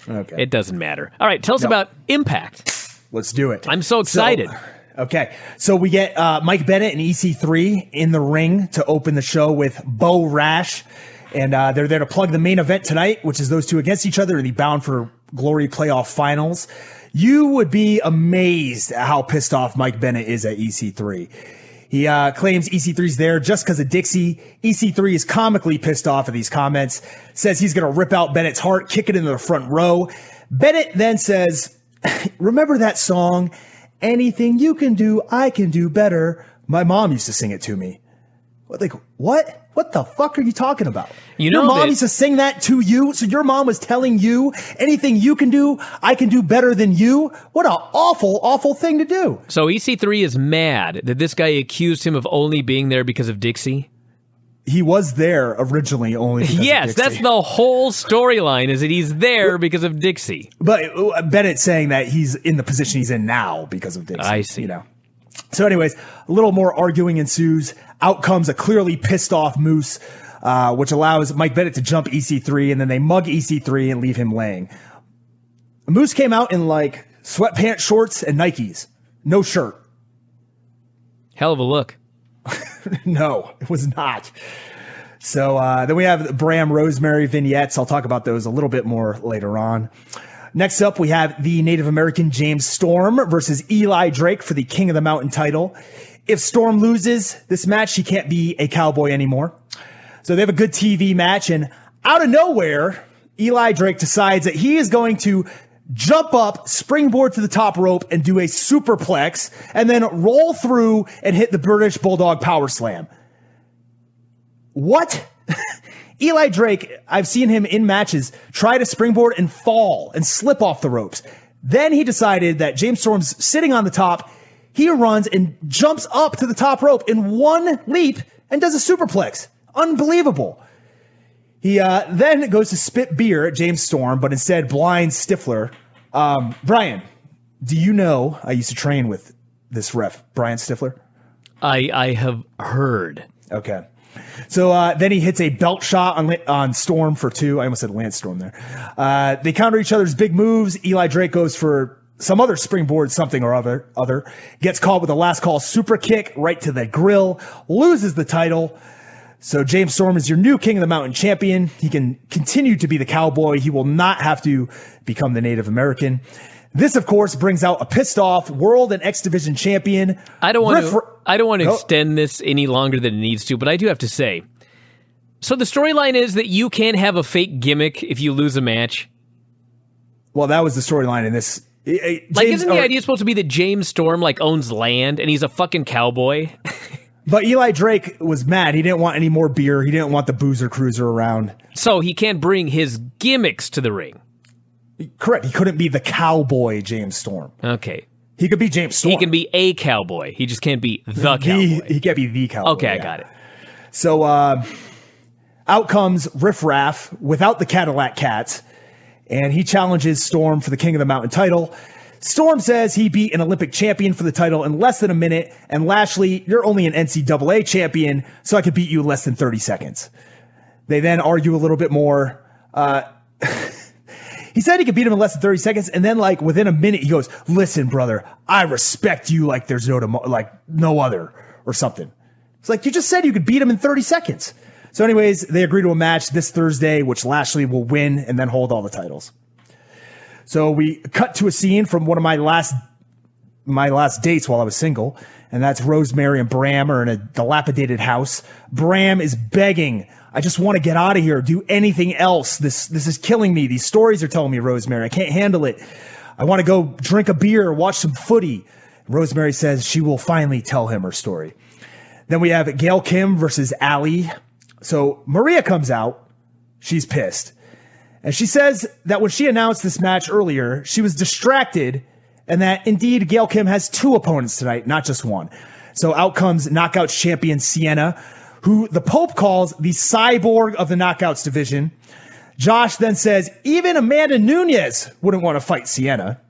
Okay. It doesn't matter. All right, tell us about Impact. Let's do it. I'm so excited. So we get Mike Bennett and EC3 in the ring to open the show with Bo Rash. And they're there to plug the main event tonight, which is those two against each other in the Bound for Glory playoff finals. You would be amazed at how pissed off Mike Bennett is at EC3. He claims EC3's there just because of Dixie. EC3 is comically pissed off at these comments, says he's going to rip out Bennett's heart, kick it into the front row. Bennett then says, remember that song, Anything You Can Do, I Can Do Better? My mom used to sing it to me. Like, what? What the fuck are you talking about? Your mom used to sing that to you? So your mom was telling you, anything you can do, I can do better than you? What an awful, awful thing to do. So EC3 is mad that this guy accused him of only being there because of Dixie? He was there originally only because of Dixie. That's the whole storyline, is that he's there because of Dixie. But Bennett's saying that he's in the position he's in now because of Dixie. I see. So anyways, a little more arguing ensues. Out comes a clearly pissed off Moose, which allows Mike Bennett to jump EC3, and then they mug EC3 and leave him laying. Moose came out in like sweatpants, shorts, and Nikes. No shirt. Hell of a look. No, it was not. So then we have the Bram Rosemary vignettes. I'll talk about those a little bit more later on. Next up, we have the Native American James Storm versus Eli Drake for the King of the Mountain title. If Storm loses this match, she can't be a cowboy anymore. So they have a good TV match, and out of nowhere, Eli Drake decides that he is going to jump up, springboard to the top rope, and do a superplex, and then roll through and hit the British Bulldog Power Slam. What? Eli Drake, I've seen him in matches try to springboard and fall and slip off the ropes. Then he decided that James Storm's sitting on the top. He runs and jumps up to the top rope in one leap and does a superplex. Unbelievable. He then goes to spit beer at James Storm, but instead blinds Stifler. Brian, do you know I used to train with this ref, Brian Stifler? I have heard. Okay. So then he hits a belt shot on Storm for 2. I almost said Lance Storm there. They counter each other's big moves. Eli Drake goes for some other springboard something or other. Gets caught with a last call super kick right to the grill. Loses the title. So James Storm is your new King of the Mountain champion. He can continue to be the cowboy. He will not have to become the Native American. This, of course, brings out a pissed off World and X Division champion. I don't want to extend this any longer than it needs to, but I do have to say. So the storyline is that you can't have a fake gimmick if you lose a match. Well, that was the storyline in this. Isn't the idea supposed to be that James Storm owns land and he's a fucking cowboy? But Eli Drake was mad. He didn't want any more beer. He didn't want the boozer cruiser around. So he can't bring his gimmicks to the ring. Correct. He couldn't be the cowboy James Storm. Okay. He could be James Storm. He can be a cowboy. He just can't be the cowboy. He can't be the cowboy. Okay, I got it. So out comes Riff Raff without the Cadillac Cats, and he challenges Storm for the King of the Mountain title. Storm says he beat an Olympic champion for the title in less than a minute, and Lashley, you're only an NCAA champion, so I could beat you in less than 30 seconds. They then argue a little bit more. He said he could beat him in less than 30 seconds, and then within a minute he goes, "Listen, brother, I respect you like there's no other," or something. It's you just said you could beat him in 30 seconds. So anyways, they agree to a match this Thursday, which Lashley will win and then hold all the titles. So we cut to a scene from one of my last dates while I was single, and that's Rosemary and Bram are in a dilapidated house. Bram is begging, "I just want to get out of here. Do anything else. This is killing me. These stories are telling me, Rosemary. I can't handle it. I want to go drink a beer, watch some footy." Rosemary says she will finally tell him her story. Then we have Gail Kim versus Allie. So Maria comes out. She's pissed. And she says that when she announced this match earlier, she was distracted and that indeed Gail Kim has 2 opponents tonight, not just one. So out comes Knockouts champion Sienna, who the Pope calls the cyborg of the Knockouts division. Josh then says even Amanda Nunes wouldn't want to fight Sienna.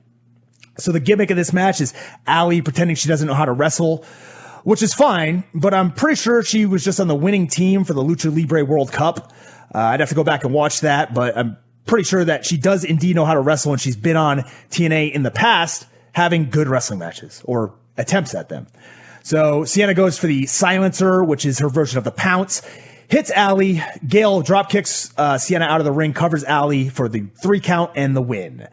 So the gimmick of this match is Allie pretending she doesn't know how to wrestle, which is fine, but I'm pretty sure she was just on the winning team for the Lucha Libre World Cup. I'd have to go back and watch that, but I'm pretty sure that she does indeed know how to wrestle, and she's been on TNA in the past having good wrestling matches or attempts at them. So Sienna goes for the silencer, which is her version of the pounce, hits Allie. Gail drop kicks Sienna out of the ring, covers Allie for the 3 count and the win.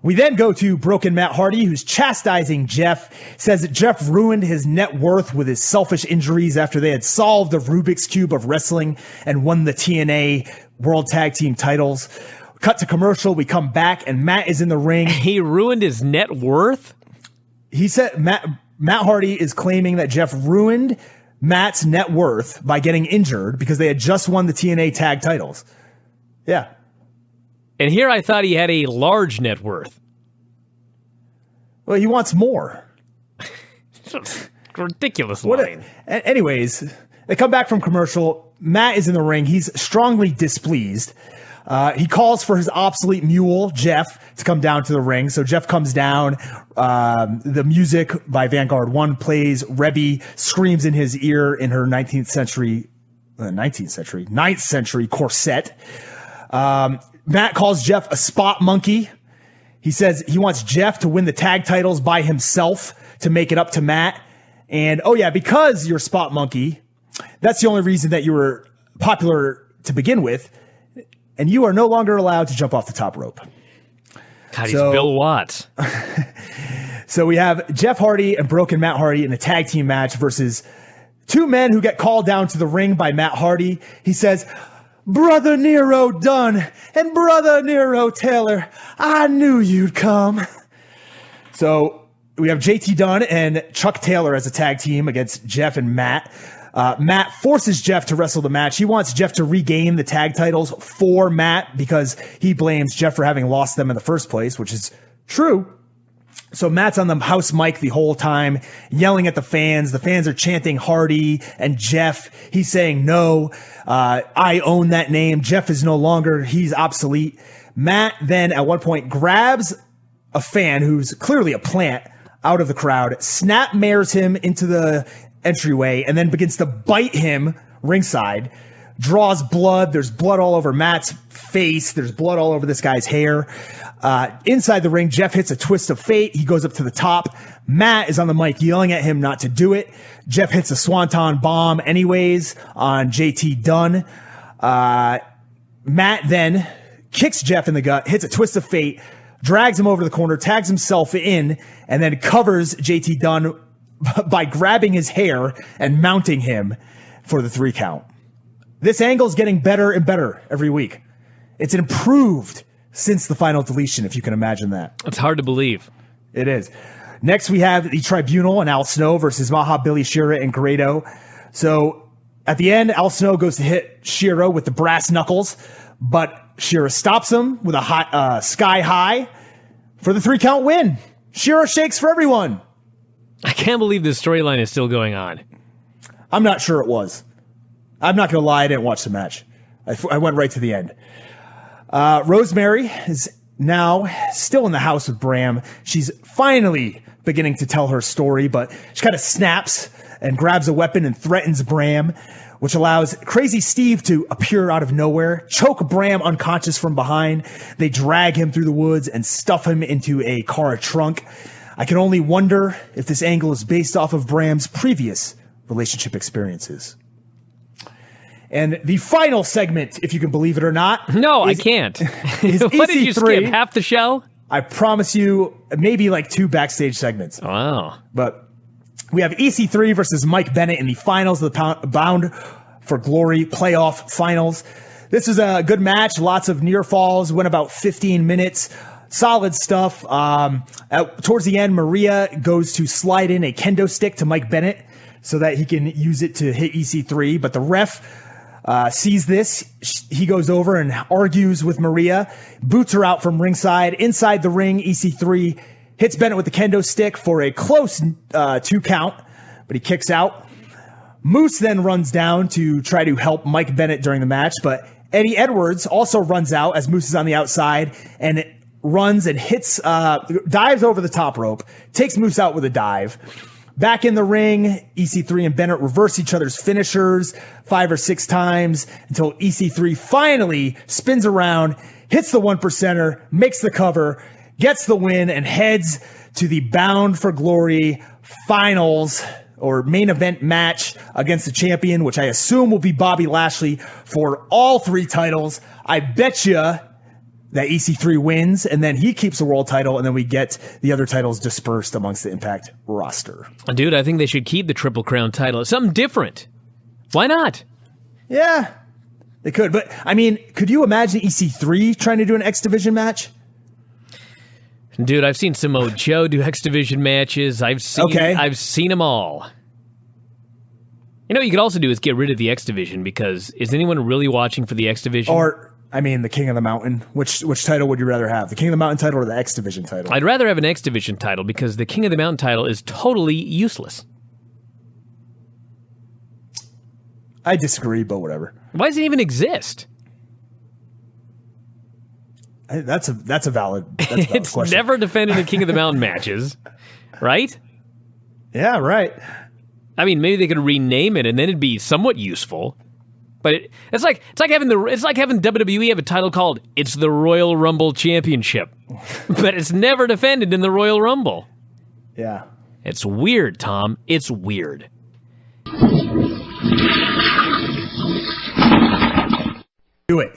We then go to Broken Matt Hardy, who's chastising Jeff, says that Jeff ruined his net worth with his selfish injuries after they had solved the Rubik's Cube of wrestling and won the TNA World Tag Team titles. Cut to commercial. We come back, and Matt is in the ring. He ruined his net worth? He said Matt Hardy is claiming that Jeff ruined Matt's net worth by getting injured because they had just won the TNA tag titles. Yeah. And here I thought he had a large net worth. Well, he wants more. Ridiculous line. Anyways, they come back from commercial. Matt is in the ring. He's strongly displeased. He calls for his obsolete mule, Jeff, to come down to the ring. So Jeff comes down. The music by Vanguard 1 plays. Rebby screams in his ear in her 9th century corset. Matt calls Jeff a spot monkey. He says he wants Jeff to win the tag titles by himself to make it up to Matt. And, oh yeah, because you're a spot monkey, that's the only reason that you were popular to begin with. And you are no longer allowed to jump off the top rope. God, he's Bill Watts. So we have Jeff Hardy and Broken Matt Hardy in a tag team match versus 2 men who get called down to the ring by Matt Hardy. He says, "Brother Nero Dunn and Brother Nero Taylor, I knew you'd come." So we have JT Dunn and Chuck Taylor as a tag team against Jeff and Matt. Matt forces Jeff to wrestle the match. He wants Jeff to regain the tag titles for Matt because he blames Jeff for having lost them in the first place, which is true. So Matt's on the house mic the whole time, yelling at the fans. The fans are chanting Hardy and Jeff. He's saying, no, I own that name. Jeff is no longer, he's obsolete. Matt then at one point grabs a fan who's clearly a plant out of the crowd, snap mares him into the entryway, and then begins to bite him ringside. Draws blood. There's blood all over Matt's face. There's blood all over this guy's hair. Inside the ring, Jeff hits a twist of fate. He goes up to the top. Matt is on the mic yelling at him not to do it. Jeff hits a swanton bomb anyways on JT Dunn. Matt then kicks Jeff in the gut, hits a twist of fate, drags him over to the corner, tags himself in, and then covers JT Dunn by grabbing his hair and mounting him for the 3 count. This angle is getting better and better every week. It's improved since the final deletion, if you can imagine that. It's hard to believe. It is. Next, we have the Tribunal and Al Snow versus Maha, Billy, Shira, and Grado. So at the end, Al Snow goes to hit Shira with the brass knuckles, but Shira stops him with a hot sky high for the 3 count win. Shira shakes for everyone. I can't believe this storyline is still going on. I'm not sure it was. I'm not going to lie, I didn't watch the match. I went right to the end. Rosemary is now still in the house with Bram. She's finally beginning to tell her story, but she kind of snaps and grabs a weapon and threatens Bram, which allows Crazy Steve to appear out of nowhere, choke Bram unconscious from behind. They drag him through the woods and stuff him into a car trunk. I can only wonder if this angle is based off of Bram's previous relationship experiences. And the final segment, if you can believe it or not. No, I can't. What did you skip? Half the show? I promise you, maybe like 2 backstage segments. Wow. But we have EC3 versus Mike Bennett in the finals of the Bound for Glory playoff finals. This was a good match. Lots of near falls. Went about 15 minutes. Solid stuff. Towards the end, Maria goes to slide in a kendo stick to Mike Bennett so that he can use it to hit EC3. But the ref sees this. He goes over and argues with Maria, boots her out from ringside. Inside the ring, EC3 hits Bennett with the kendo stick for a close 2 count, but he kicks out. Moose then runs down to try to help Mike Bennett during the match, but Eddie Edwards also runs out as Moose is on the outside and runs and hits, dives over the top rope, takes Moose out with a dive. back in the ring, EC3 and Bennett reverse each other's finishers 5 or 6 times until EC3 finally spins around, hits the 1%er, makes the cover, gets the win, and heads to the Bound for Glory finals or main event match against the champion, which I assume will be Bobby Lashley for all 3 titles. I bet you that EC3 wins, and then he keeps the world title, and then we get the other titles dispersed amongst the Impact roster. Dude, I think they should keep the Triple Crown title. It's something different. Why not? Yeah, they could. But, I mean, could you imagine EC3 trying to do an X Division match? Dude, I've seen Samoa Joe do X Division matches. I've seen them all. You know what you could also do is get rid of the X Division, because is anyone really watching for the X Division? Or, I mean, the King of the Mountain. Which title would you rather have? The King of the Mountain title or the X Division title? I'd rather have an X Division title, because the King of the Mountain title is totally useless. I disagree, but whatever. Why does it even exist? That's a valid it's question. Never defended in King of the Mountain matches, right? Yeah, right. I mean, maybe they could rename it and then it'd be somewhat useful. But it's like having WWE have a title called "It's the Royal Rumble Championship," but it's never defended in the Royal Rumble. Yeah, it's weird, Tom. It's weird. Do it.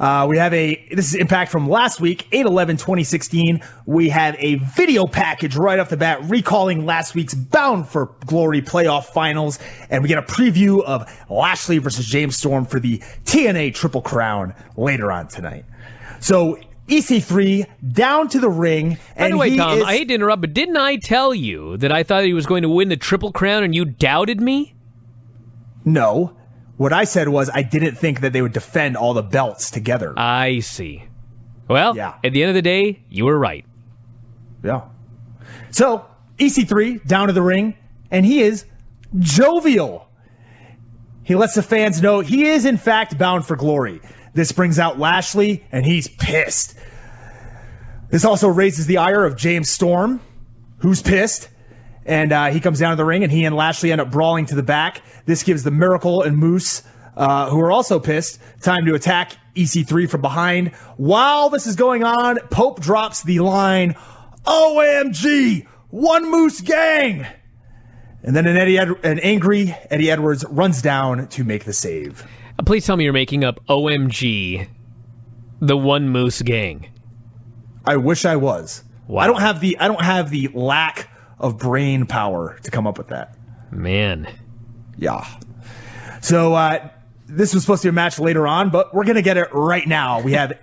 This is Impact from last week, 8/11/2016. We have a video package right off the bat recalling last week's Bound for Glory playoff finals, and we get a preview of Lashley versus James Storm for the TNA Triple Crown later on tonight. So EC3 down to the ring. By the way, Tom, I hate to interrupt, but didn't I tell you that I thought he was going to win the Triple Crown and you doubted me? No. What I said was I didn't think that they would defend all the belts together. I see. Well, yeah. At the end of the day, you were right. Yeah. So, EC3 down to the ring, and he is jovial. He lets the fans know he is, in fact, bound for glory. This brings out Lashley, and he's pissed. This also raises the ire of James Storm, who's pissed. And he comes down to the ring, and he and Lashley end up brawling to the back. This gives the Miracle and Moose, who are also pissed, time to attack EC3 from behind. While this is going on, Pope drops the line, "OMG, one Moose gang!" And then an angry Eddie Edwards runs down to make the save. Please tell me you're making up OMG, the one Moose gang. I wish I was. Wow. I don't have the lack of brain power to come up with that. Man. Yeah. So this was supposed to be a match later on, but we're going to get it right now. We have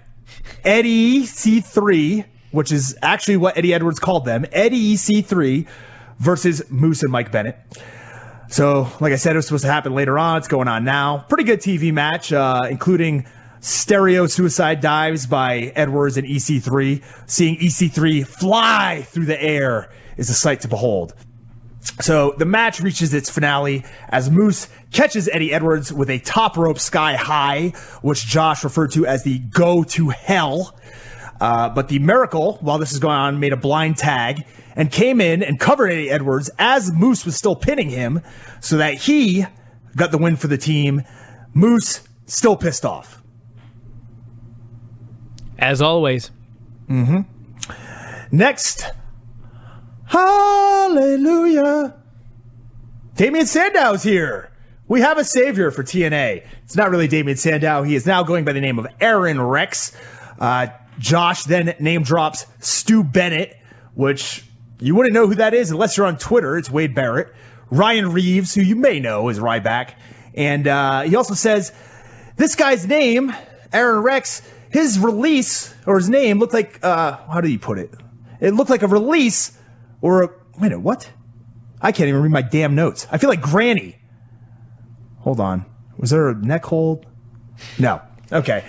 Eddie EC3, which is actually what Eddie Edwards called them, Eddie EC3 versus Moose and Mike Bennett. So, like I said, it was supposed to happen later on. It's going on now. Pretty good TV match, including stereo suicide dives by Edwards and EC3. Seeing EC3 fly through the air is a sight to behold. So the match reaches its finale as Moose catches Eddie Edwards with a top rope sky high, which Josh referred to as the go to hell. But the Miracle, while this is going on, made a blind tag and came in and covered Eddie Edwards as Moose was still pinning him, so that he got the win for the team. Moose still pissed off. As always. Mm-hmm. Next, hallelujah, Damien Sandow's here. We have a savior for TNA. It's not really Damien Sandow. He is now going by the name of Aron Rex. Josh then name drops Stu Bennett, which you wouldn't know who that is unless you're on Twitter. It's Wade Barrett. Ryan Reeves, who you may know is Ryback. And he also says, this guy's name, Aron Rex, his release, or his name, looked like, how did he put it? It looked like a release, or a, wait a minute, what? I can't even read my damn notes. I feel like Granny. Hold on. Was there a neck hold? No. Okay.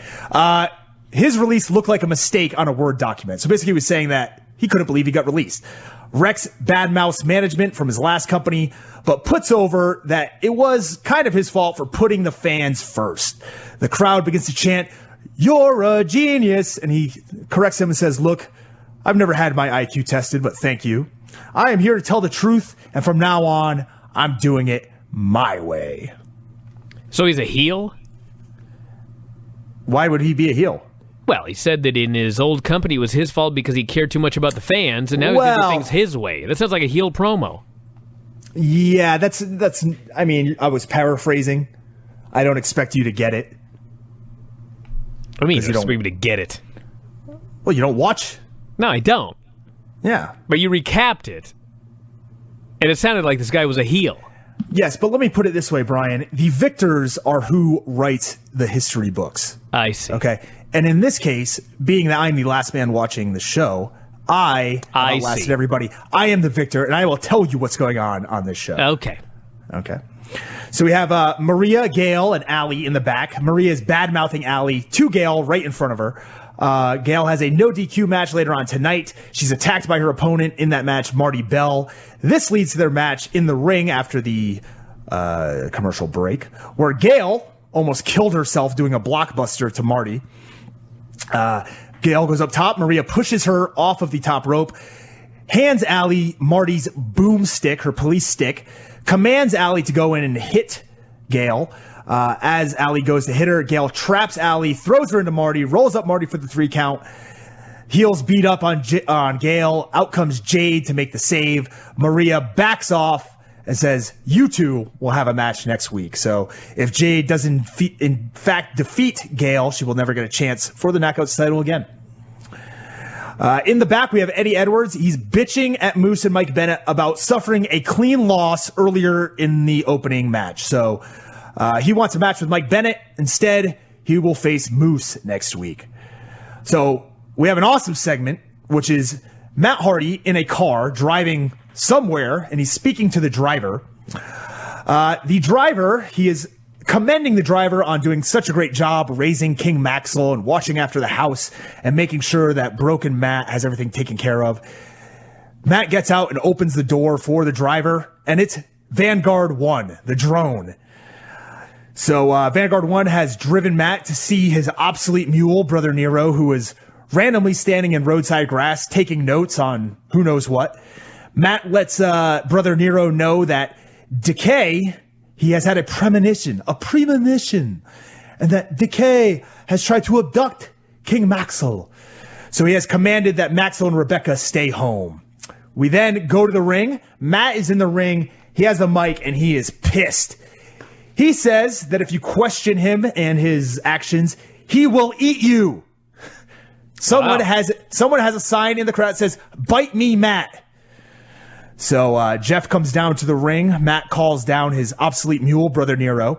His release looked like a mistake on a Word document. So basically he was saying that he couldn't believe he got released. Rex badmouths management from his last company, but puts over that it was kind of his fault for putting the fans first. The crowd begins to chant, "You're a genius," and he corrects him and says, "Look, I've never had my IQ tested, but thank you. I am here to tell the truth, and from now on, I'm doing it my way. So he's a heel? Why would he be a heel? Well, he said that in his old company it was his fault because he cared too much about the fans, and now he's going to do things his way. That sounds like a heel promo. Yeah, that's. I mean, I was paraphrasing. I don't expect you to get it. I mean, you don't expect me to get it. Well, you don't watch. No, I don't. Yeah. But you recapped it. And it sounded like this guy was a heel. Yes, but let me put it this way, Brian. The victors are who writes the history books. I see. Okay. And in this case, being that I'm the last man watching the show, I outlasted everybody. I am the victor, and I will tell you what's going on this show. Okay. So we have Maria, Gail, and Allie in the back. Maria is bad-mouthing Allie to Gail right in front of her. Gail has a no DQ match later on tonight. She's attacked by her opponent in that match, Marty Bell. This leads to their match in the ring after the commercial break, where Gail almost killed herself doing a blockbuster to Marty. Gail goes up top. Maria pushes her off of the top rope, hands Allie Marty's boomstick, her police stick, commands Allie to go in and hit Gail. As Allie goes to hit her, Gail traps Allie, throws her into Marty, rolls up Marty for the 3 count. Heels beat up on Gail. Out comes Jade to make the save. Maria backs off and says, you two will have a match next week. So if Jade doesn't in fact defeat Gail, she will never get a chance for the Knockouts title again. In the back, we have Eddie Edwards. He's bitching at Moose and Mike Bennett about suffering a clean loss earlier in the opening match. So he wants a match with Mike Bennett. Instead, he will face Moose next week. So we have an awesome segment, which is Matt Hardy in a car driving somewhere, and he's speaking to the driver. The driver, he is commending the driver on doing such a great job raising King Maxwell and watching after the house and making sure that broken Matt has everything taken care of. Matt gets out and opens the door for the driver, and it's Vanguard 1, the drone. So Vanguard 1 has driven Matt to see his obsolete mule, Brother Nero, who is randomly standing in roadside grass taking notes on who knows what. Matt lets Brother Nero know that Decay, he has had a premonition, and that Decay has tried to abduct King Maxwell. So he has commanded that Maxwell and Rebecca stay home. We then go to the ring. Matt is in the ring. He has the mic, and he is pissed. He says that if you question him and his actions, he will eat you. Someone has a sign in the crowd that says, "Bite me, Matt." So Jeff comes down to the ring. Matt calls down his obsolete mule, Brother Nero.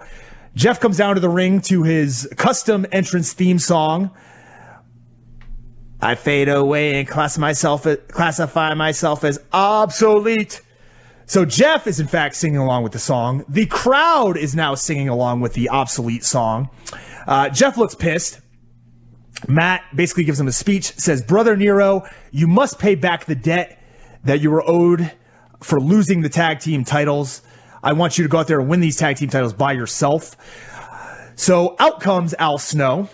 Jeff comes down to the ring to his custom entrance theme song. I fade away and classify myself as obsolete. So Jeff is in fact singing along with the song. The crowd is now singing along with the obsolete song. Jeff looks pissed. Matt basically gives him a speech, says, "Brother Nero, you must pay back the debt that you were owed for losing the tag team titles. I want you to go out there and win these tag team titles by yourself." So out comes Al Snow,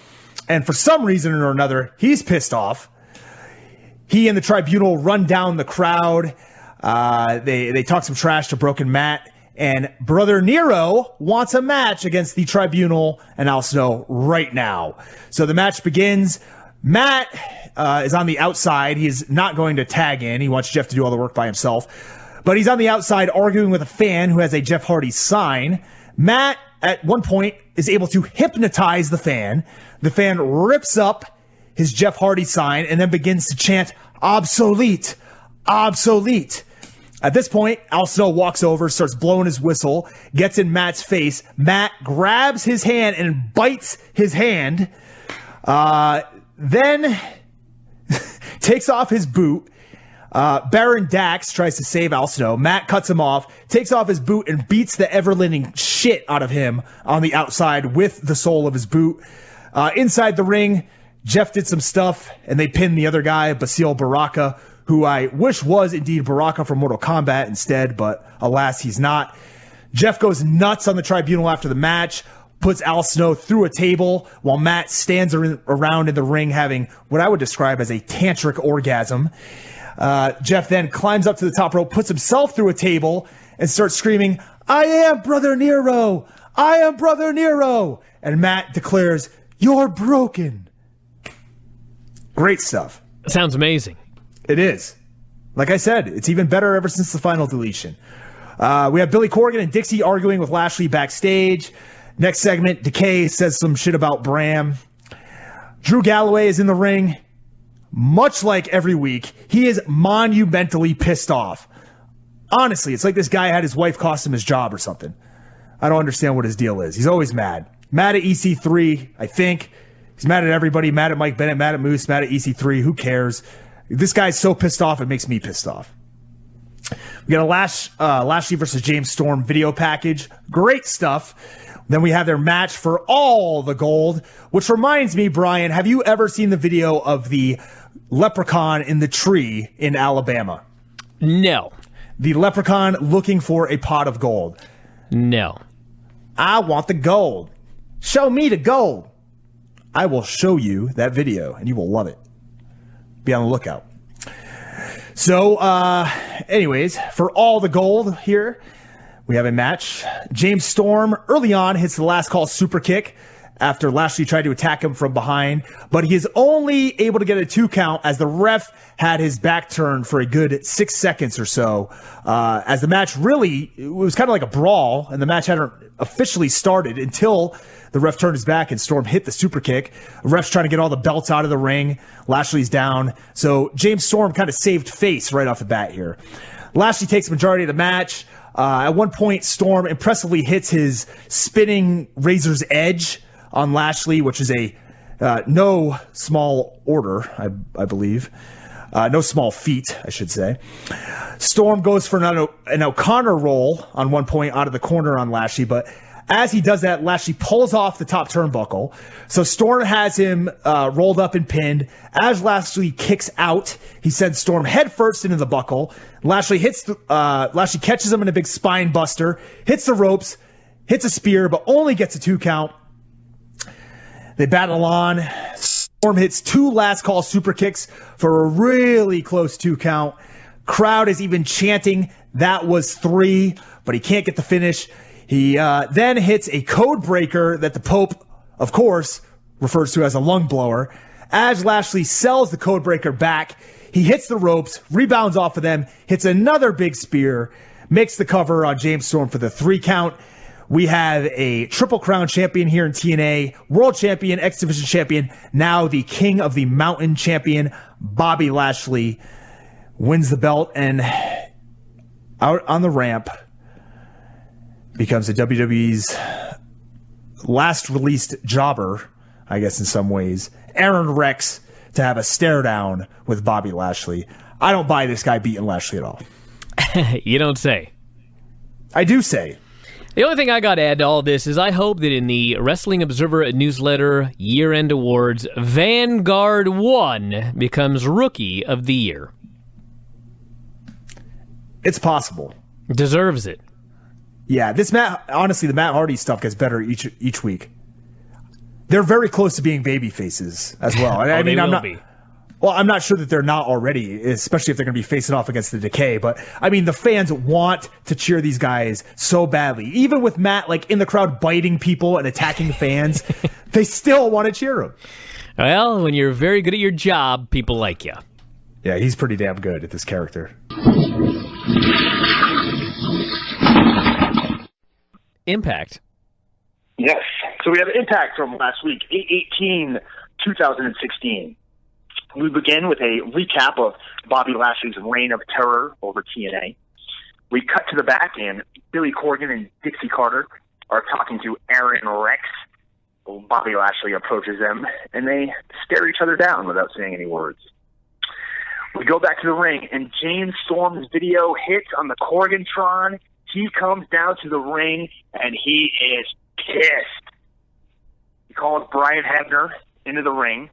and for some reason or another, he's pissed off. He and the Tribunal run down the crowd. They talk some trash to Broken Matt, and Brother Nero wants a match against the Tribunal and Al Snow right now. So the match begins. Matt is on the outside. He's not going to tag in. He wants Jeff to do all the work by himself. But he's on the outside arguing with a fan who has a Jeff Hardy sign. Matt, at one point, is able to hypnotize the fan. The fan rips up his Jeff Hardy sign and then begins to chant, "Obsolete, obsolete." At this point, Al Snow walks over, starts blowing his whistle, gets in Matt's face. Matt grabs his hand and bites his hand. Then takes off his boot. Baron Dax tries to save Al Snow. Matt cuts him off, takes off his boot, and beats the ever-living shit out of him on the outside with the sole of his boot. Inside the ring, Jeff did some stuff, and they pinned the other guy, Basil Baraka, who I wish was indeed Baraka from Mortal Kombat instead, but alas, he's not. Jeff goes nuts on the Tribunal after the match. puts Al Snow through a table while Matt stands around in the ring having what I would describe as a tantric orgasm. Jeff then climbs up to the top rope, puts himself through a table, and starts screaming, "I am Brother Nero! I am Brother Nero!" And Matt declares, "You're broken." Great stuff. Sounds amazing. It is. Like I said, it's even better ever since the final deletion. We have Billy Corgan and Dixie arguing with Lashley backstage. Next segment, Decay says some shit about Bram. Drew Galloway is in the ring. Much like every week, he is monumentally pissed off. Honestly, it's like this guy had his wife cost him his job or something. I don't understand what his deal is. He's always mad. Mad at EC3, I think. He's mad at everybody. Mad at Mike Bennett, mad at Moose, mad at EC3. Who cares? This guy's so pissed off, it makes me pissed off. We got a Lashley versus James Storm video package. Great stuff. Then we have their match for all the gold, which reminds me, Brian, have you ever seen the video of the leprechaun in the tree in Alabama? No. The leprechaun looking for a pot of gold. No. I want the gold. Show me the gold. I will show you that video, and you will love it. Be on the lookout. So, anyways, for all the gold here, we have a match. James Storm early on hits the last call super kick after Lashley tried to attack him from behind, but he is only able to get a 2 count as the ref had his back turned for a good 6 seconds or so. As the match it was kind of like a brawl, and the match hadn't officially started until the ref turned his back and Storm hit the super kick. The ref's trying to get all the belts out of the ring. Lashley's down. So James Storm kind of saved face right off the bat here. Lashley takes the majority of the match. At one point, Storm impressively hits his spinning razor's edge on Lashley, which is a no small order, I believe. No small feat, I should say. Storm goes for an O'Connor roll on one point out of the corner on Lashley, but as he does that, Lashley pulls off the top turnbuckle. So Storm has him rolled up and pinned. As Lashley kicks out, he sends Storm headfirst into the buckle. Lashley catches him in a big spine buster, hits the ropes, hits a spear, but only gets a 2 count. They battle on. Storm hits 2 last call super kicks for a really close 2 count. Crowd is even chanting that was 3, but he can't get the finish. He then hits a code breaker that the Pope, of course, refers to as a lung blower. As Lashley sells the code breaker back, he hits the ropes, rebounds off of them, hits another big spear, makes the cover on James Storm for the 3 count. We have a Triple Crown champion here in TNA, World Champion, X Division champion, now the King of the Mountain champion, Bobby Lashley, wins the belt, and out on the ramp becomes the WWE's last released jobber, I guess in some ways, Aron Rex, to have a stare down with Bobby Lashley. I don't buy this guy beating Lashley at all. You don't say. I do say. The only thing I got to add to all this is I hope that in the Wrestling Observer newsletter year-end awards, Vanguard 1 becomes Rookie of the Year. It's possible. Deserves it. Yeah, honestly, the Matt Hardy stuff gets better each week. They're very close to being baby faces as well. I'm not sure that they're not already, especially if they're going to be facing off against the Decay. But I mean, the fans want to cheer these guys so badly. Even with Matt in the crowd biting people and attacking fans, they still want to cheer him. Well, when you're very good at your job, people like you. Yeah, he's pretty damn good at this character. Impact. Yes. So we have Impact from last week, 8/18/2016. We begin with a recap of Bobby Lashley's reign of terror over TNA. We cut to the back, and Billy Corgan and Dixie Carter are talking to Aron Rex. Bobby Lashley approaches them, and they stare each other down without saying any words. We go back to the ring, and James Storm's video hits on the Corgantron. He comes down to the ring, and he is pissed. He calls Brian Hebner into the ring,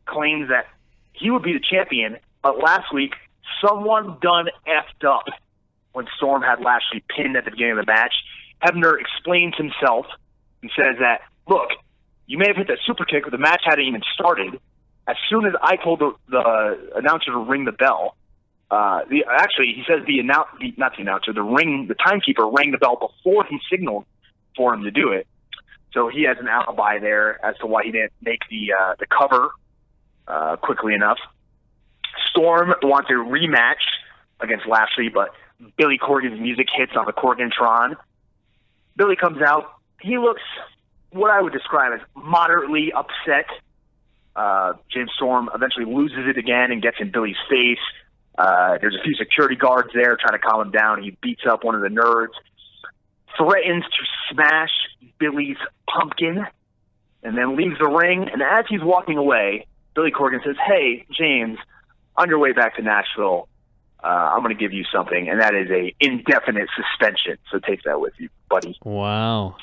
claims that he would be the champion, but last week, someone done effed up when Storm had Lashley pinned at the beginning of the match. Hebner explains himself and says that look, you may have hit that super kick, but the match hadn't even started. As soon as I told the announcer to ring the bell, actually, he says the timekeeper rang the bell before he signaled for him to do it. So he has an alibi there as to why he didn't make the cover quickly enough. Storm wants a rematch against Lashley, but Billy Corgan's music hits on the Corgantron. Billy comes out. He looks what I would describe as moderately upset. James Storm eventually loses it again and gets in Billy's face. There's a few security guards there trying to calm him down. He beats up one of the nerds, threatens to smash Billy's pumpkin, and then leaves the ring. And as he's walking away, Billy Corgan says, "Hey, James, on your way back to Nashville, I'm going to give you something, and that is a indefinite suspension. So take that with you, buddy." Wow.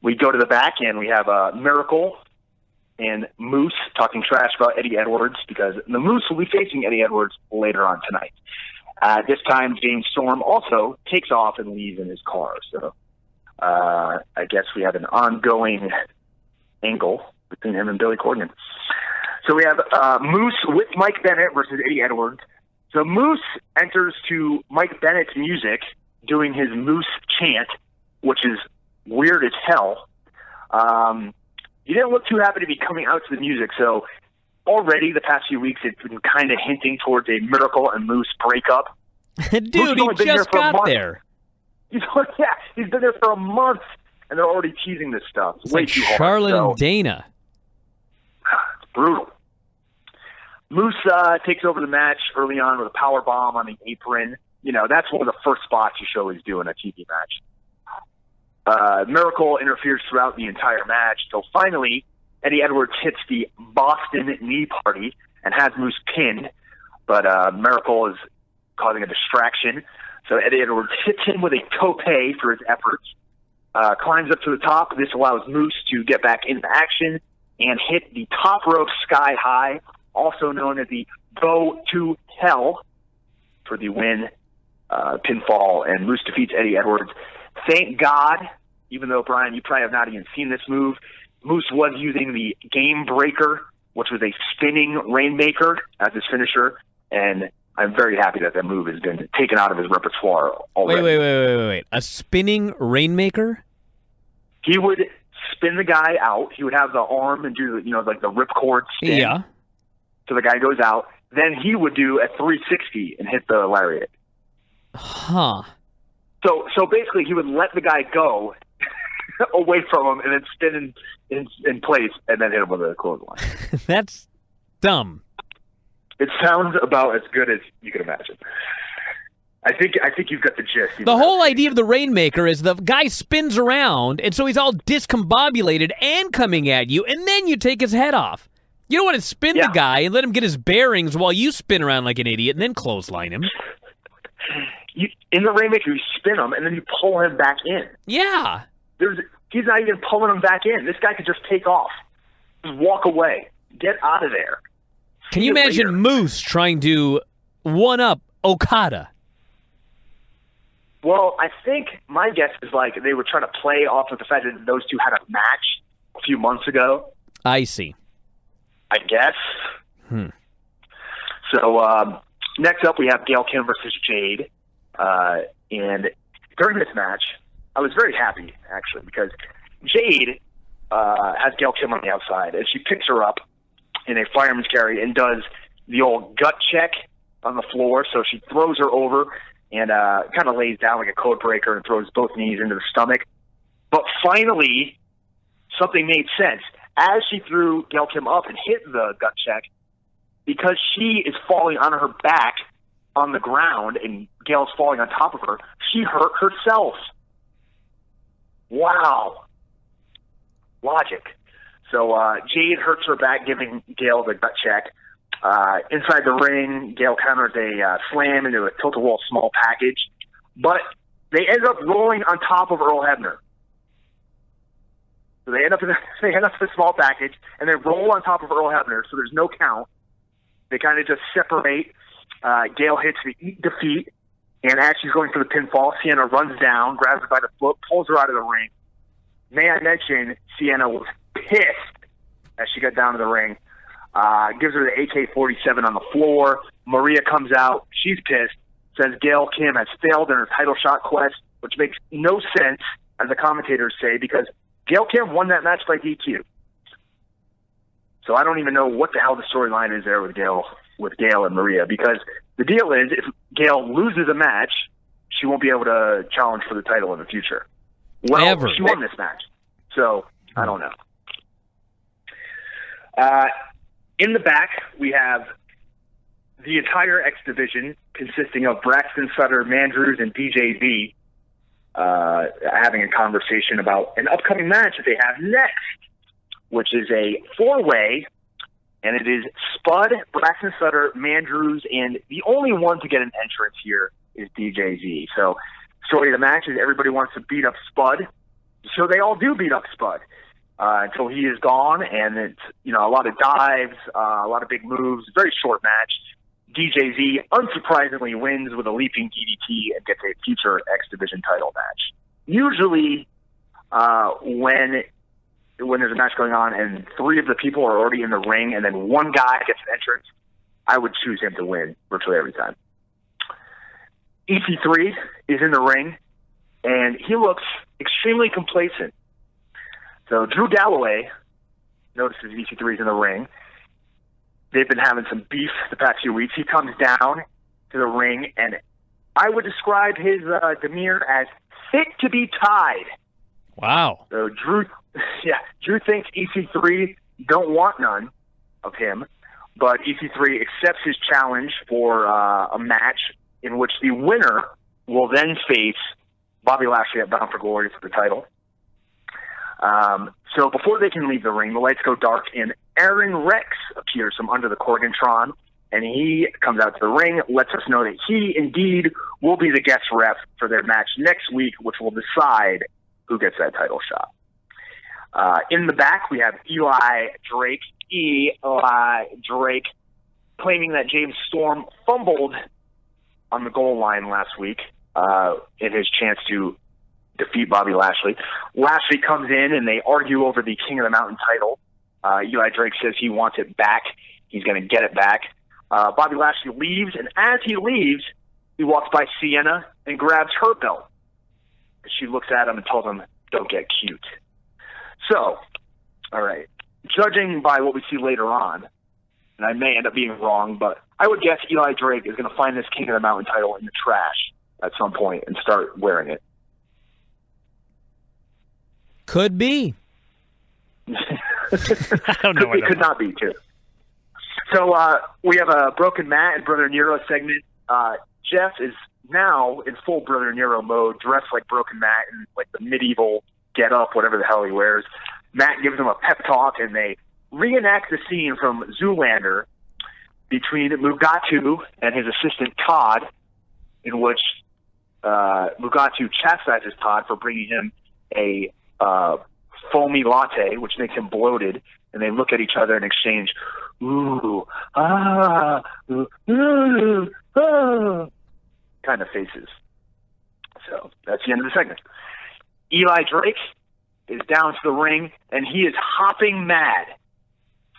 We go to the back, and we have Miracle and Moose talking trash about Eddie Edwards, because the Moose will be facing Eddie Edwards later on tonight. This time, James Storm also takes off and leaves in his car. So I guess we have an ongoing angle between him and Billy Corgan. So we have Moose with Mike Bennett versus Eddie Edwards. So Moose enters to Mike Bennett's music, doing his Moose chant, which is weird as hell. He didn't look too happy to be coming out to the music, so already the past few weeks it's been kind of hinting towards a Miracle and Moose breakup. Dude, he just got there. He's been there for a month, and they're already teasing this stuff. It's like Charlotte and Dana. It's brutal. Moose takes over the match early on with a power bomb on the apron. That's one of the first spots you should always do in a TV match. Miracle interferes throughout the entire match, so finally Eddie Edwards hits the Boston knee party and has Moose pinned, but Miracle is causing a distraction, so Eddie Edwards hits him with a tope for his efforts, climbs up to the top. This allows Moose to get back into action and hit the top rope sky high, also known as the Go to Hell, for the win, pinfall, and Moose defeats Eddie Edwards. Thank God, even though, Brian, you probably have not even seen this move, Moose was using the Game Breaker, which was a spinning Rainmaker as his finisher, and I'm very happy that that move has been taken out of his repertoire already. Wait. A spinning Rainmaker? He would spin the guy out. He would have the arm and do, like the ripcord spin. Yeah. So the guy goes out. Then he would do a 360 and hit the lariat. Huh. So basically, he would let the guy go away from him and then spin in place and then hit him with a clothesline. That's dumb. It sounds about as good as you can imagine. I think you've got the gist. The whole idea of the Rainmaker is the guy spins around, and so he's all discombobulated and coming at you, and then you take his head off. You don't want to spin the guy and let him get his bearings while you spin around like an idiot and then clothesline him. In the Rainmaker, you spin him, and then you pull him back in. Yeah. He's not even pulling him back in. This guy could just take off. Just walk away. Get out of there. Can you imagine Moose trying to one-up Okada? Well, I think my guess is they were trying to play off of the fact that those two had a match a few months ago. I see. I guess. So next up, we have Gail Kim versus Jade. And during this match, I was very happy, actually, because Jade has Gail Kim on the outside, and she picks her up in a fireman's carry and does the old gut check on the floor. So she throws her over and kind of lays down like a code breaker and throws both knees into the stomach. But finally, something made sense. As she threw Gail Kim up and hit the gut check, because she is falling on her back on the ground and Gail's falling on top of her, she hurt herself. Wow. Logic. So Jade hurts her back, giving Gail the gut check. Inside the ring, Gail counters a slam into a tilt-a-wall small package, but they end up rolling on top of Earl Hebner. So they end up in a small package, and they roll on top of Earl Hebner, so there's no count. They kind of just separate. Gail hits the eat defeat, and as she's going for the pinfall, Sienna runs down, grabs her by the foot, pulls her out of the ring. May I mention, Sienna was pissed as she got down to the ring. Gives her the AK-47 on the floor. Maria comes out. She's pissed. Says Gail Kim has failed in her title shot quest, which makes no sense, as the commentators say, because Gail Kim won that match by DQ. So I don't even know what the hell the storyline is there with Gail and Maria, because the deal is if Gail loses a match, she won't be able to challenge for the title in the future. Well, Ever. She won this match, so I don't know. In the back, we have the entire X division consisting of Braxton Sutter, Mandrews, and DJZ having a conversation about an upcoming match that they have next, which is a four-way, and it is Spud, Braxton Sutter, Mandrews, and the only one to get an entrance here is DJZ. So, story of the match is everybody wants to beat up Spud, so they all do beat up Spud until he is gone, and it's a lot of dives, a lot of big moves, very short match. DJZ unsurprisingly wins with a leaping DDT and gets a future X Division title match. Usually, when there's a match going on and three of the people are already in the ring and then one guy gets an entrance, I would choose him to win virtually every time. EC3 is in the ring, and he looks extremely complacent. So Drew Galloway notices EC3 is in the ring. They've been having some beef the past few weeks. He comes down to the ring, and I would describe his demeanor as fit to be tied. Wow. So Drew thinks EC3 don't want none of him, but EC3 accepts his challenge for a match in which the winner will then face Bobby Lashley at Bound for Glory for the title. So before they can leave the ring, the lights go dark, and Aron Rex appears from under the Corgantron, and he comes out to the ring, lets us know that he indeed will be the guest ref for their match next week, which will decide who gets that title shot. In the back, we have Eli Drake, claiming that James Storm fumbled on the goal line last week in his chance to defeat Bobby Lashley. Lashley comes in, and they argue over the King of the Mountain title. Eli Drake says he wants it back. He's going to get it back. Bobby Lashley leaves, and as he leaves, he walks by Sienna and grabs her belt. She looks at him and tells him, "Don't get cute." So, all right, judging by what we see later on, and I may end up being wrong, but I would guess Eli Drake is going to find this King of the Mountain title in the trash at some point and start wearing it. Could be. I don't know. It could not be, too. So we have a Broken Matt and Brother Nero segment. Jeff is now in full Brother Nero mode, dressed like Broken Matt in like the medieval get-up, whatever the hell he wears. Matt gives him a pep talk, and they reenact the scene from Zoolander between Mugatu and his assistant Todd, in which Mugatu chastises Todd for bringing him a foamy latte, which makes him bloated, and they look at each other and exchange, ooh, ah, ooh, ah, kind of faces. So that's the end of the segment. Eli Drake is down to the ring, and he is hopping mad.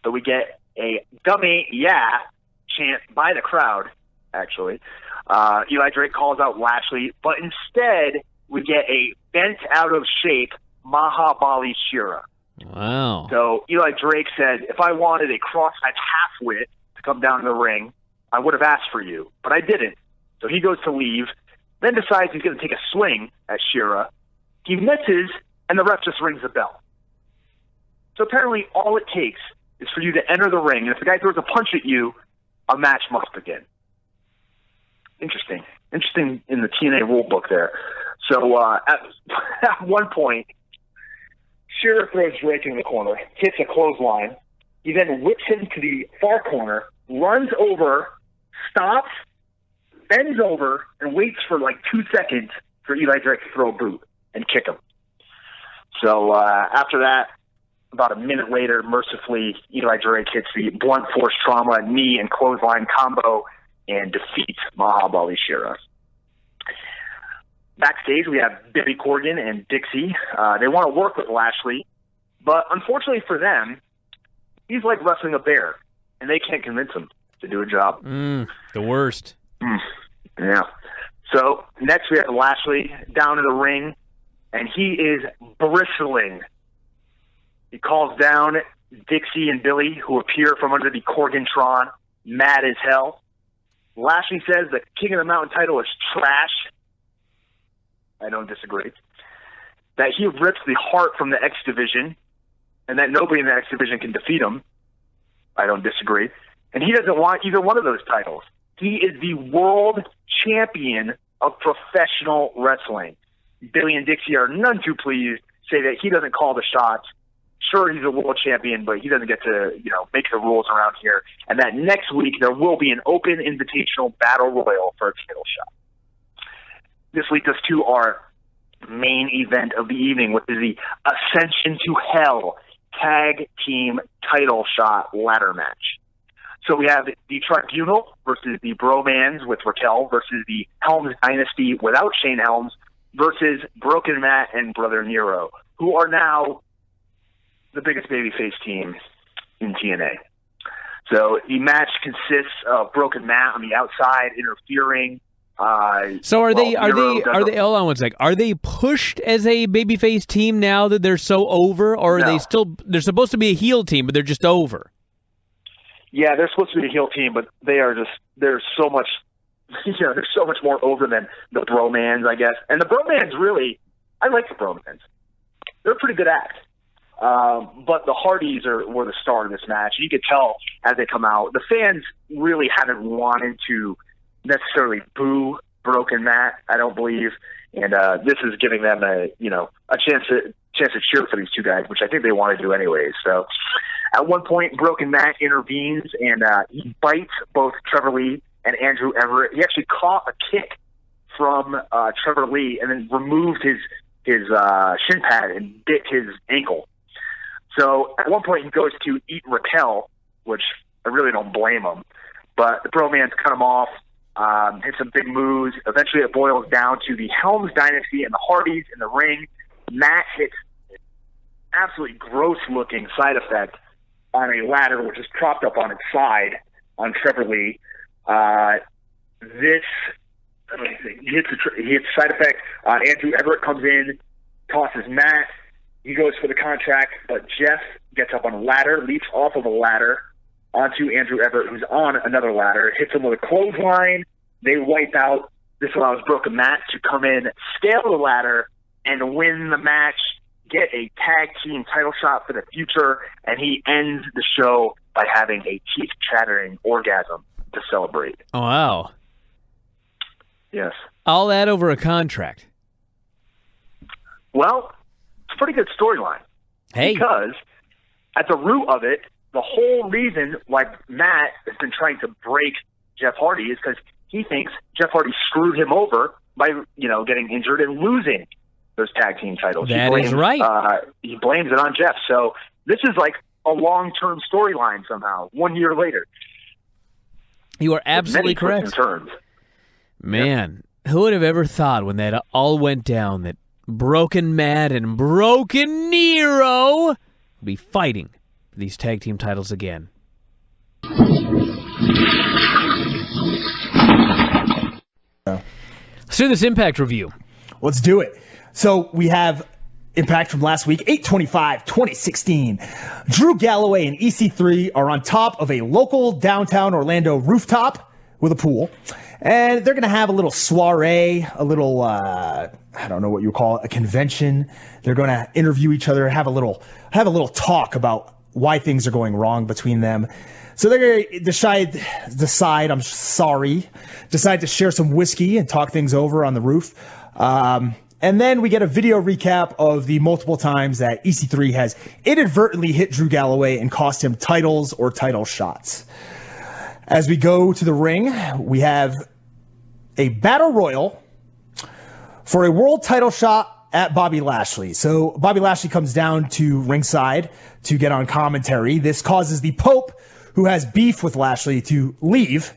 So we get a dummy yeah chant by the crowd, actually. Eli Drake calls out Lashley, but instead we get a bent out of shape Mahabali Shera. Wow. So Eli Drake said, if I wanted a cross-eyed half-wit to come down to the ring, I would have asked for you, but I didn't. So he goes to leave, then decides he's going to take a swing at Shera. He misses, and the ref just rings the bell. So apparently all it takes is for you to enter the ring, and if the guy throws a punch at you, a match must begin. Interesting in the TNA rule book there. So at one point, Shera throws Drake in the corner, hits a clothesline. He then whips him to the far corner, runs over, stops, bends over, and waits for like 2 seconds for Eli Drake to throw a boot and kick him. So after that, about a minute later, mercifully, Eli Drake hits the blunt force trauma knee and clothesline combo and defeats Mahabali Shera. Backstage, we have Billy Corgan and Dixie. They want to work with Lashley, but unfortunately for them, he's like wrestling a bear, and they can't convince him to do a job. The worst. Yeah. So next we have Lashley down in the ring, and he is bristling. He calls down Dixie and Billy, who appear from under the Corgantron, mad as hell. Lashley says the King of the Mountain title is trash. I don't disagree. That he rips the heart from the X Division, and that nobody in the X Division can defeat him. I don't disagree. And he doesn't want either one of those titles. He is the world champion of professional wrestling. Billy and Dixie are none too pleased, say that he doesn't call the shots. Sure, he's a world champion, but he doesn't get to, make the rules around here. And that next week there will be an open invitational battle royal for a title shot. This leads us to our main event of the evening, which is the Ascension to Hell Tag Team Title Shot Ladder Match. So we have the Tribunal versus the BroMans with Raquel versus the Helms Dynasty without Shane Helms versus Broken Matt and Brother Nero, who are now the biggest babyface team in TNA. So the match consists of Broken Matt on the outside interfering. So are they hold on one sec. Are they pushed as a babyface team now that they're so over, or are they're supposed to be a heel team, but they're just over? Yeah, they're supposed to be a heel team, but they're so much they're so much more over than the BroMans, I guess. And the BroMans really, I like the BroMans. They're a pretty good act. But the Hardys were the star of this match. You could tell as they come out. The fans really haven't wanted to necessarily boo Broken Matt, I don't believe. And this is giving them a chance to cheer for these two guys, which I think they want to do anyways. So at one point, Broken Matt intervenes and he bites both Trevor Lee and Andrew Everett. He actually caught a kick from Trevor Lee and then removed his shin pad and bit his ankle. So at one point he goes to eat Raquel, which I really don't blame him. But the BroMans cut him off, hit some big moves. Eventually it boils down to the Helms Dynasty and the Hardys in the ring. Matt hits an absolutely gross-looking side effect on a ladder, which is propped up on its side on Trevor Lee. He hits side effect. Andrew Everett comes in, tosses Matt. He goes for the contract, but Jeff gets up on a ladder, leaps off of a ladder onto Andrew Everett, who's on another ladder, hits him with a clothesline. They wipe out. This allows Broken Matt to come in, scale the ladder, and win the match, get a tag team title shot for the future, and he ends the show by having a teeth-chattering orgasm to celebrate. Oh, wow. Yes. All that over a contract. Well, it's a pretty good storyline. Hey. Because at the root of it, the whole reason why Matt has been trying to break Jeff Hardy is because he thinks Jeff Hardy screwed him over by, getting injured and losing those tag team titles. That is right. He blames it on Jeff. So this is like a long-term storyline somehow, 1 year later. You are absolutely correct. Man, who would have ever thought when that all went down that Broken Matt and Broken Nero would be fighting for these tag team titles again? Let's do this Impact review. Let's do it. So we have Impact from last week, 8/25/2016. Drew Galloway and EC3 are on top of a local downtown Orlando rooftop with a pool. And they're going to have a little soiree, a little, I don't know what you call it, a convention. They're going to interview each other, have a little talk about why things are going wrong between them. So they're going to decide to share some whiskey and talk things over on the roof. And then we get a video recap of the multiple times that EC3 has inadvertently hit Drew Galloway and cost him titles or title shots. As we go to the ring, we have a battle royal for a world title shot at Bobby Lashley. So Bobby Lashley comes down to ringside to get on commentary. This causes the Pope, who has beef with Lashley, to leave.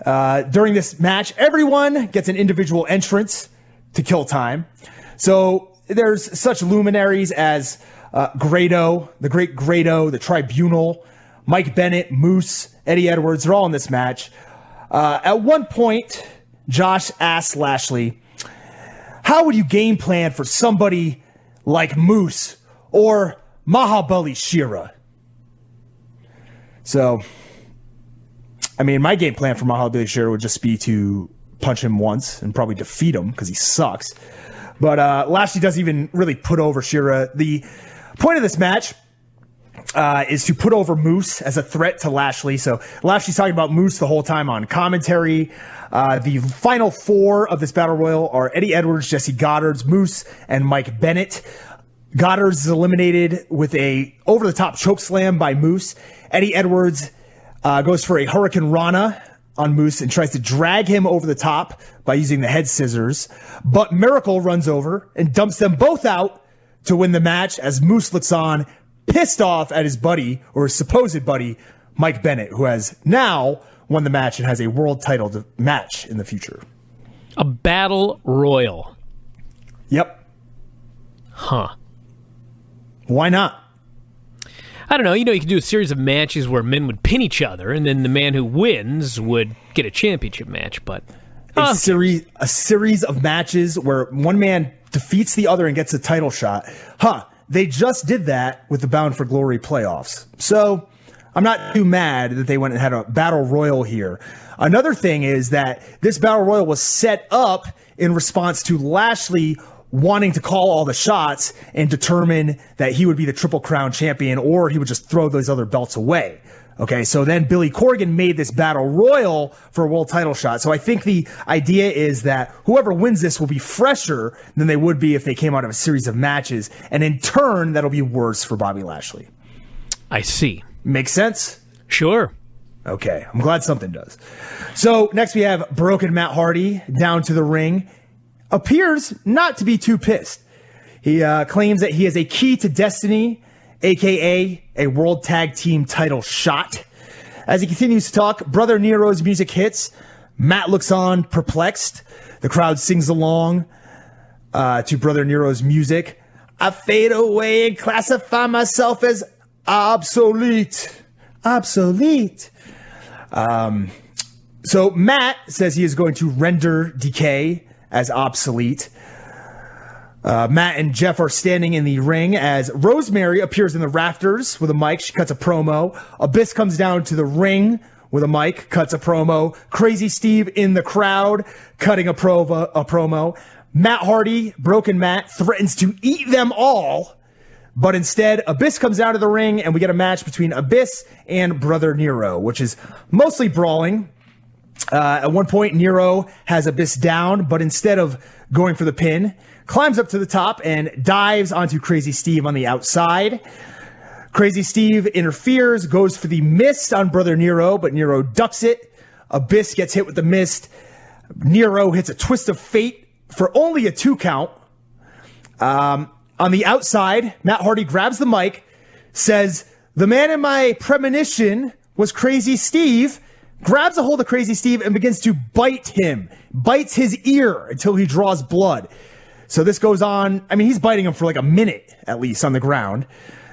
During this match, everyone gets an individual entrance to kill time. So there's such luminaries as Grado, the great Grado, the Tribunal, Mike Bennett, Moose, Eddie Edwards. They're all in this match. At one point, Josh asked Lashley, how would you game plan for somebody like Moose or Mahabali Shera? So, I mean, my game plan for Mahabali Shera would just be to punch him once and probably defeat him because he sucks. But Lashley doesn't even really put over Shera. The point of this match is to put over Moose as a threat to Lashley. So Lashley's talking about Moose the whole time on commentary. The final four of this battle royal are Eddie Edwards, Jesse Goddard's, Moose, and Mike Bennett. Goddard's is eliminated with a over-the-top chokeslam by Moose. Eddie Edwards goes for a Hurricane Rana on Moose and tries to drag him over the top by using the head scissors. But Miracle runs over and dumps them both out to win the match as Moose looks on, pissed off at his buddy, or his supposed buddy, Mike Bennett, who has now won the match and has a world title match in the future. A battle royal. Yep. Huh. Why not? I don't know. You can do a series of matches where men would pin each other, and then the man who wins would get a championship match. But a series of matches where one man defeats the other and gets a title shot. They just did that with the Bound for Glory playoffs. So I'm not too mad that they went and had a battle royal here. Another thing is that this battle royal was set up in response to Lashley wanting to call all the shots and determine that he would be the Triple Crown champion, or he would just throw those other belts away. Okay, so then Billy Corgan made this battle royal for a world title shot. So I think the idea is that whoever wins this will be fresher than they would be if they came out of a series of matches, and in turn, that'll be worse for Bobby Lashley. I see. Makes sense? Sure. Okay, I'm glad something does. So next we have Broken Matt Hardy down to the ring. Appears not to be too pissed. He claims that he has a key to destiny, a.k.a. a World Tag Team title shot. As he continues to talk, Brother Nero's music hits. Matt looks on, perplexed. The crowd sings along to Brother Nero's music. I fade away and classify myself as obsolete. Obsolete. So Matt says he is going to render Decay as obsolete. Matt and Jeff are standing in the ring as Rosemary appears in the rafters with a mic. She cuts a promo. Abyss comes down to the ring with a mic, cuts a promo. Crazy Steve in the crowd, cutting a promo. Matt Hardy, Broken Matt, threatens to eat them all. But instead, Abyss comes out of the ring, and we get a match between Abyss and Brother Nero, which is mostly brawling. At one point, Nero has Abyss down, but instead of going for the pin, climbs up to the top and dives onto Crazy Steve on the outside. Crazy Steve interferes, goes for the mist on Brother Nero, but Nero ducks it. Abyss gets hit with the mist. Nero hits a twist of fate for only a 2 count. On the outside, Matt Hardy grabs the mic, says, "The man in my premonition was Crazy Steve," grabs a hold of Crazy Steve and begins to bite him, bites his ear until he draws blood. So this goes on. I mean, he's biting him for like a minute at least on the ground.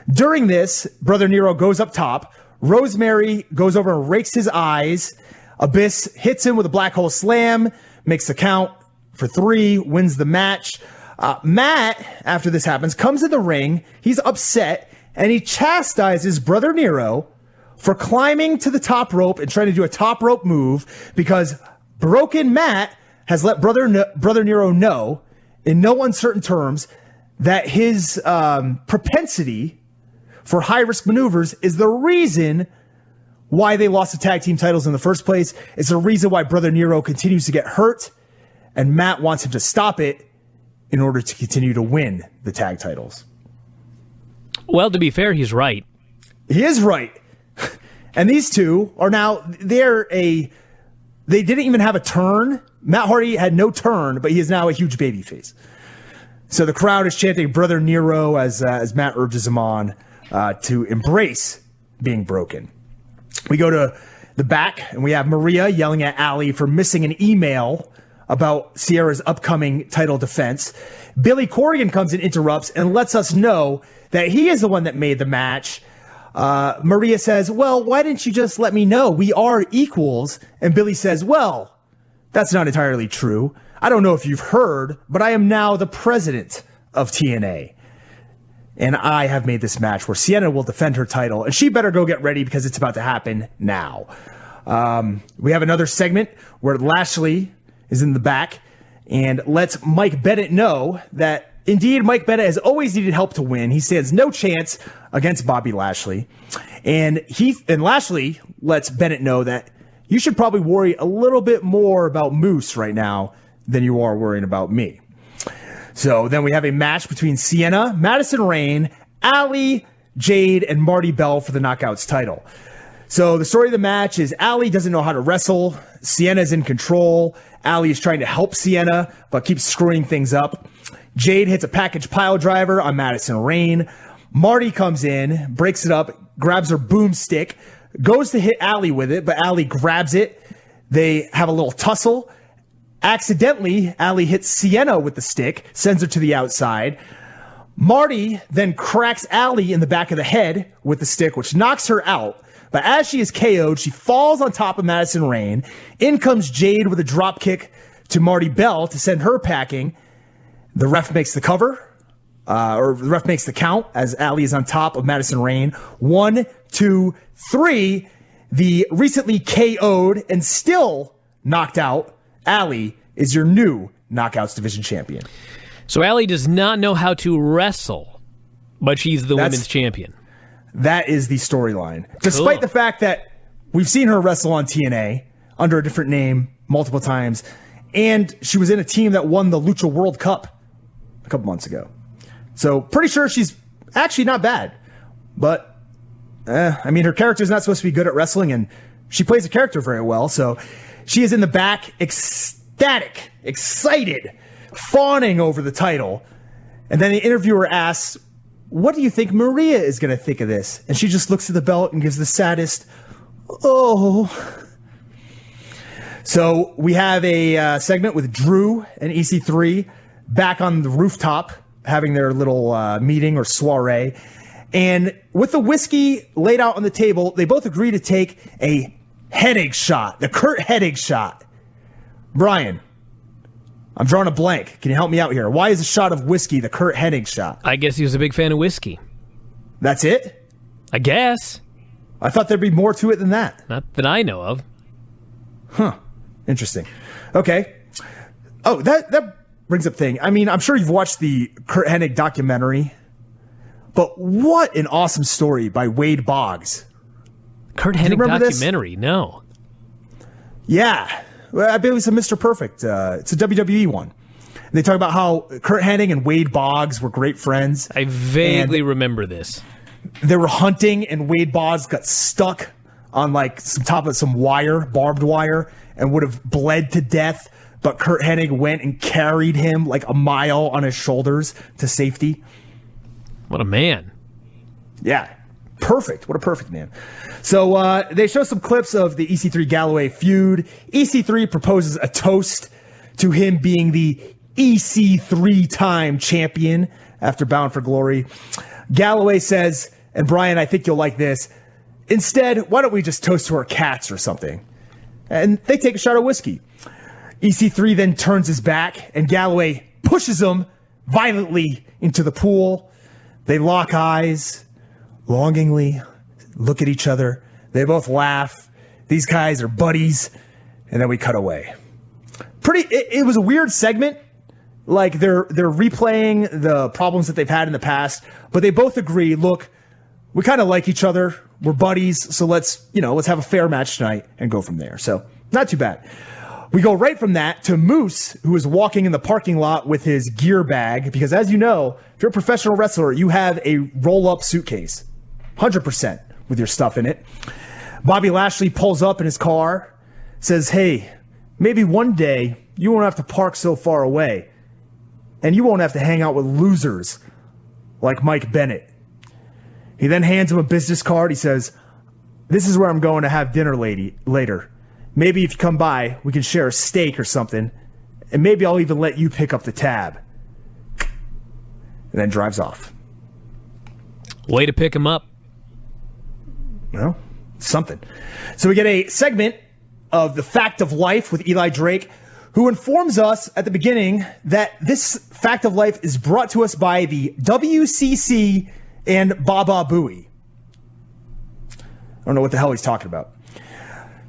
During this, Brother Nero goes up top. Rosemary goes over and rakes his eyes. Abyss hits him with a black hole slam, makes the count for 3, wins the match. Matt, after this happens, comes in the ring. He's upset, and he chastises Brother Nero for climbing to the top rope and trying to do a top rope move because Broken Matt has let Brother Nero know in no uncertain terms that his propensity for high-risk maneuvers is the reason why they lost the tag team titles in the first place. It's the reason why Brother Nero continues to get hurt, and Matt wants him to stop it in order to continue to win the tag titles. Well, to be fair, he's right. He is right. And these two are now, they didn't even have a turn. Matt Hardy had no turn, but he is now a huge babyface. So the crowd is chanting Brother Nero as Matt urges him on to embrace being broken. We go to the back, and we have Maria yelling at Allie for missing an email about Sierra's upcoming title defense. Billy Corgan comes and interrupts and lets us know that he is the one that made the match. Maria says, well, why didn't you just let me know? We are equals. And Billy says, well, that's not entirely true. I don't know if you've heard, but I am now the president of TNA. And I have made this match where Sienna will defend her title. And she better go get ready because it's about to happen now. We have another segment where Lashley is in the back and lets Mike Bennett know that indeed Mike Bennett has always needed help to win. He stands no chance against Bobby Lashley. And Lashley lets Bennett know that you should probably worry a little bit more about Moose right now than you are worrying about me. So then we have a match between Sienna, Madison Rayne, Allie, Jade, and Marty Bell for the Knockouts title. So the story of the match is Allie doesn't know how to wrestle. Sienna's in control. Allie is trying to help Sienna, but keeps screwing things up. Jade hits a package pile driver on Madison Rayne. Marty comes in, breaks it up, grabs her boomstick, goes to hit Allie with it, but Allie grabs it. They have a little tussle. Accidentally, Allie hits Sienna with the stick, sends her to the outside. Marty then cracks Allie in the back of the head with the stick, which knocks her out. But as she is KO'd, she falls on top of Madison Rayne. In comes Jade with a drop kick to Marty Bell to send her packing. The ref makes the cover, or the ref makes the count as Allie is on top of Madison Rayne. 1, 2, 3. The recently KO'd and still knocked out Allie is your new Knockouts Division champion. So Allie does not know how to wrestle, but she's the women's champion. That is the storyline. Despite the fact that we've seen her wrestle on TNA under a different name multiple times, and she was in a team that won the Lucha World Cup a couple months ago. So pretty sure she's actually not bad. But, her character is not supposed to be good at wrestling, and she plays a character very well. So she is in the back, ecstatic, excited, fawning over the title. And then the interviewer asks, what do you think Maria is going to think of this? And she just looks at the belt and gives the saddest, oh. So we have a segment with Drew and EC3 back on the rooftop having their little meeting or soiree. And with the whiskey laid out on the table, they both agree to take a headache shot, the Kurt headache shot. Brian, I'm drawing a blank. Can you help me out here? Why is a shot of whiskey the Kurt Hennig shot? I guess he was a big fan of whiskey. That's it? I guess. I thought there'd be more to it than that. Not that I know of. Huh. Interesting. Okay. Oh, that brings up a thing. I'm sure you've watched the Kurt Hennig documentary, but what an awesome story by Wade Boggs. Kurt Hennig documentary? No. Yeah. Well, I believe it's a Mr. Perfect. It's a WWE one. And they talk about how Kurt Hennig and Wade Boggs were great friends. I vaguely remember this. They were hunting, and Wade Boggs got stuck on top of some wire, barbed wire, and would have bled to death. But Kurt Hennig went and carried him like a mile on his shoulders to safety. What a man. Yeah. Perfect. What a perfect man. So they show some clips of the EC3 Galloway feud. EC3 proposes a toast to him being the EC3-time champion after Bound for Glory. Galloway says, and Brian, I think you'll like this, instead, why don't we just toast to our cats or something? And they take a shot of whiskey. EC3 then turns his back, and Galloway pushes him violently into the pool. They lock eyes. Longingly look at each other. They both laugh. These guys are buddies. And then we cut away. It was a weird segment. Like they're replaying the problems that they've had in the past, but they both agree, look, we kind of like each other. We're buddies. So let's have a fair match tonight and go from there. So not too bad. We go right from that to Moose, who is walking in the parking lot with his gear bag, because as you know, if you're a professional wrestler, you have a roll-up suitcase. 100% with your stuff in it. Bobby Lashley pulls up in his car, says, hey, maybe one day you won't have to park so far away, and you won't have to hang out with losers like Mike Bennett. He then hands him a business card. He says, this is where I'm going to have dinner later. Maybe if you come by, we can share a steak or something, and maybe I'll even let you pick up the tab. And then drives off. Way to pick him up. Well, something. So we get a segment of the Fact of Life with Eli Drake, who informs us at the beginning that this Fact of Life is brought to us by the WCC and Baba Booey. I don't know what the hell he's talking about.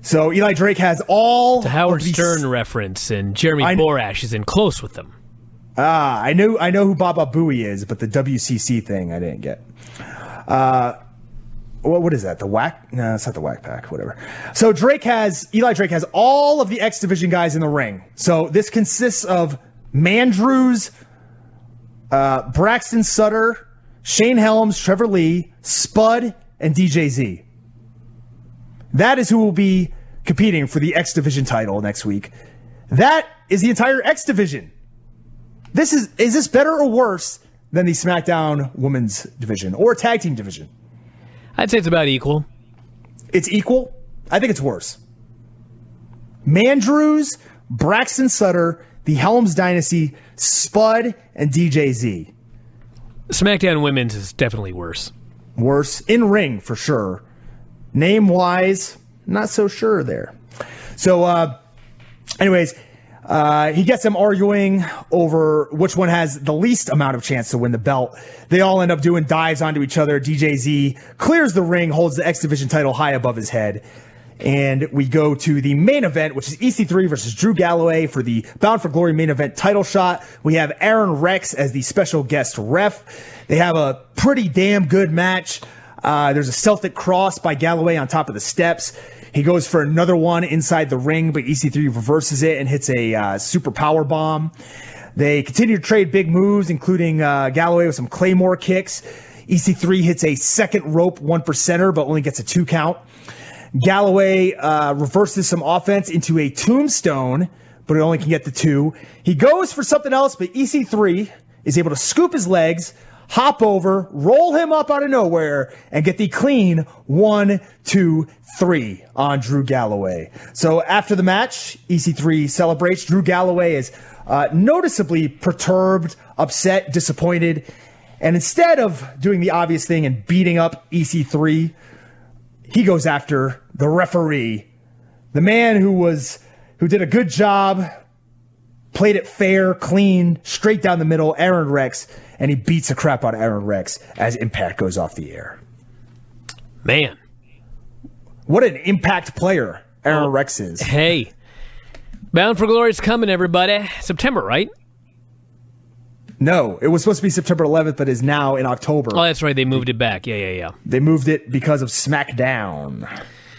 So Eli Drake has all the Howard Stern reference, and Jeremy Borash is in close with them. I know who Baba Booey is, but the WCC thing I didn't get. What is that? The whack? No, it's not the whack pack. Whatever. So Eli Drake has all of the X Division guys in the ring. So this consists of Mandrews, Braxton Sutter, Shane Helms, Trevor Lee, Spud, and DJZ. That is who will be competing for the X Division title next week. That is the entire X Division. Is this better or worse than the SmackDown Women's Division or Tag Team Division? I'd say it's about equal. It's equal? I think it's worse. Mandrews, Braxton Sutter, the Helms Dynasty, Spud, and DJZ. SmackDown Women's is definitely worse. Worse. In ring, for sure. Name-wise, not so sure there. So, anyways, he gets them arguing over which one has the least amount of chance to win the belt. They all end up doing dives onto each other. DJZ clears the ring, holds the X Division title high above his head. And we go to the main event, which is EC3 versus Drew Galloway for the Bound for Glory main event title shot. We have Aron Rex as the special guest ref. They have a pretty damn good match. There's a Celtic cross by Galloway on top of the steps. He goes for another one inside the ring, but EC3 reverses it and hits a super power bomb. They continue to trade big moves, including Galloway with some Claymore kicks. EC3 hits a second rope 1%er, but only gets a 2 count. Galloway reverses some offense into a tombstone, but it only can get the 2. He goes for something else, but EC3 is able to scoop his legs, hop over, roll him up out of nowhere, and get the clean 1, 2, 3 on Drew Galloway. So after the match, EC3 celebrates. Drew Galloway is noticeably perturbed, upset, disappointed. And instead of doing the obvious thing and beating up EC3, he goes after the referee, the man who did a good job, played it fair, clean, straight down the middle, Aron Rex, and he beats the crap out of Aron Rex as Impact goes off the air. Man. What an Impact player Aron Rex is. Hey. Bound for Glory's coming, everybody. September, right? No, it was supposed to be September 11th, but is now in October. Oh, that's right. They moved it back. Yeah. They moved it because of SmackDown.